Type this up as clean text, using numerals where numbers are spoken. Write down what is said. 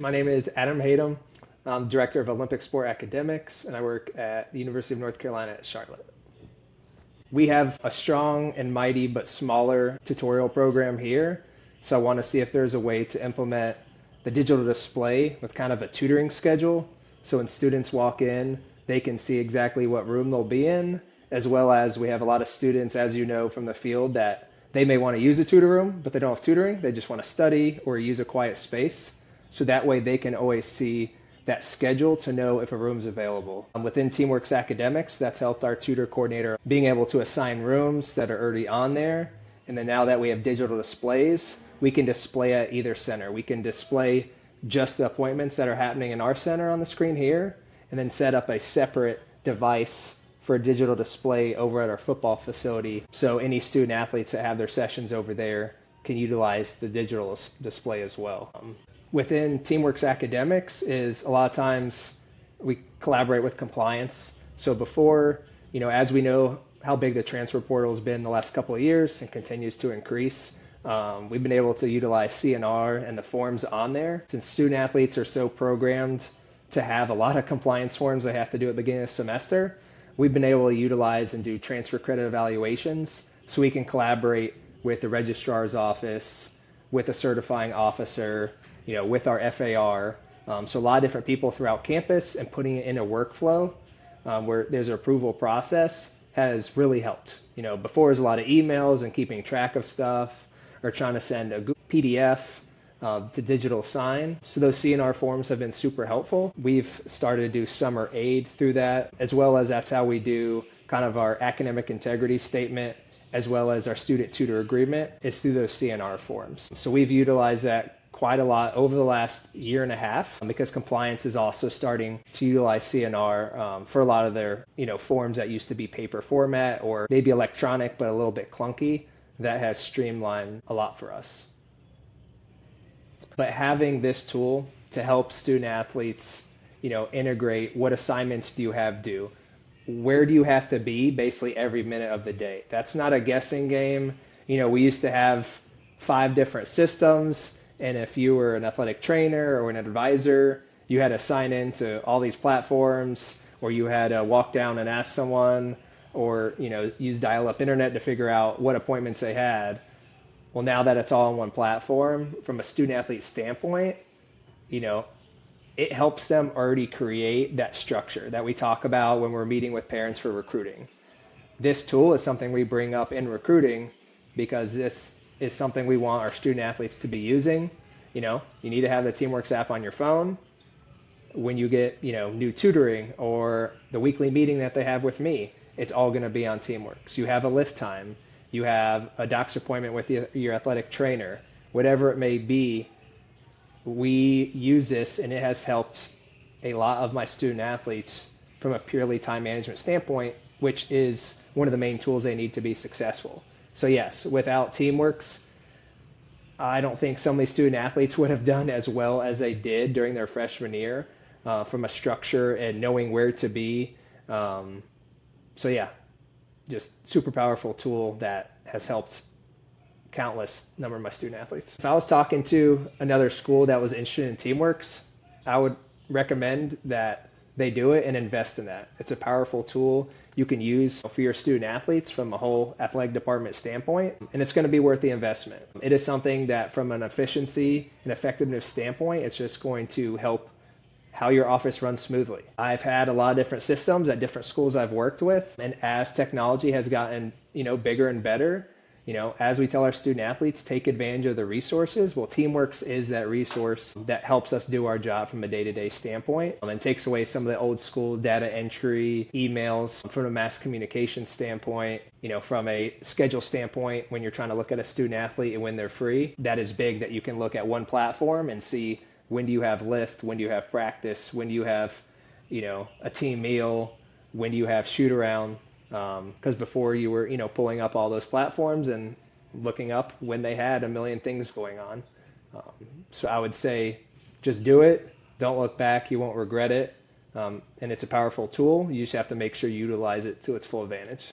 My name is Adam Hayden. I'm Director of Olympic Sport Academics, and I work at the University of North Carolina at Charlotte. We have a strong and mighty but smaller tutorial program here, so I want to see if there's a way to implement the digital display with kind of a tutoring schedule. So when students walk in, they can see exactly what room they'll be in, as well as we have a lot of students, as you know from the field, that they may want to use a tutor room, but they don't have tutoring. They just want to study or use a quiet space. So that way they can always see that schedule to know if a room's available. Within TeamWorks Academics, that's helped our tutor coordinator being able to assign rooms that are already on there. And then now that we have digital displays, we can display at either center. We can display just the appointments that are happening in our center on the screen here, and then set up a separate device for a digital display over at our football facility. So any student athletes that have their sessions over there can utilize the digital display as well. Within TeamWorks Academics is a lot of times we collaborate with compliance. So before, as we know how big the transfer portal has been the last couple of years and continues to increase, we've been able to utilize CNR and the forms on there. Since student athletes are so programmed to have a lot of compliance forms they have to do at the beginning of the semester, we've been able to utilize and do transfer credit evaluations so we can collaborate with the registrar's office, with a certifying officer, with our FAR. So a lot of different people throughout campus, and putting it in a workflow where there's an approval process has really helped. Before there's a lot of emails and keeping track of stuff or trying to send a PDF to digital sign. So those CNR forms have been super helpful. We've started to do summer aid through that, as well as that's how we do kind of our academic integrity statement, as well as our student tutor agreement, is through those CNR forms. So we've utilized that quite a lot over the last year and a half, because compliance is also starting to utilize CNR for a lot of their forms that used to be paper format or maybe electronic but a little bit clunky. That has streamlined a lot for us. But having this tool to help student athletes integrate what assignments do you have due, where do you have to be basically every minute of the day. That's not a guessing game. We used to have 5 different systems, and if you were an athletic trainer or an advisor, you had to sign into all these platforms, or you had to walk down and ask someone, or use dial-up internet to figure out what appointments they had. Well, now that it's all on one platform, from a student athlete standpoint, it helps them already create that structure that we talk about when we're meeting with parents for recruiting. This tool is something we bring up in recruiting because this is something we want our student athletes to be using. You need to have the TeamWorks app on your phone. When you get, new tutoring or the weekly meeting that they have with me, it's all going to be on TeamWorks. You have a lift time. You have a doc's appointment with your athletic trainer. Whatever it may be, we use this, and it has helped a lot of my student athletes from a purely time management standpoint, which is one of the main tools they need to be successful. So yes, without TeamWorks, I don't think so many student athletes would have done as well as they did during their freshman year from a structure and knowing where to be. So yeah, just super powerful tool that has helped countless number of my student athletes. If I was talking to another school that was interested in TeamWorks, I would recommend that they do it and invest in that. It's a powerful tool you can use for your student athletes from a whole athletic department standpoint, and it's going to be worth the investment. It is something that from an efficiency and effectiveness standpoint, it's just going to help how your office runs smoothly. I've had a lot of different systems at different schools I've worked with, and as technology has gotten bigger and better, as we tell our student athletes, take advantage of the resources. Well, TeamWorks is that resource that helps us do our job from a day-to-day standpoint and takes away some of the old school data entry, emails from a mass communication standpoint, from a schedule standpoint, when you're trying to look at a student athlete and when they're free. That is big, that you can look at one platform and see when do you have lift, when do you have practice, when do you have, a team meal, when do you have shoot around. Because before you were, pulling up all those platforms and looking up when they had a million things going on. So I would say just do it. Don't look back. You won't regret it. And it's a powerful tool. You just have to make sure you utilize it to its full advantage.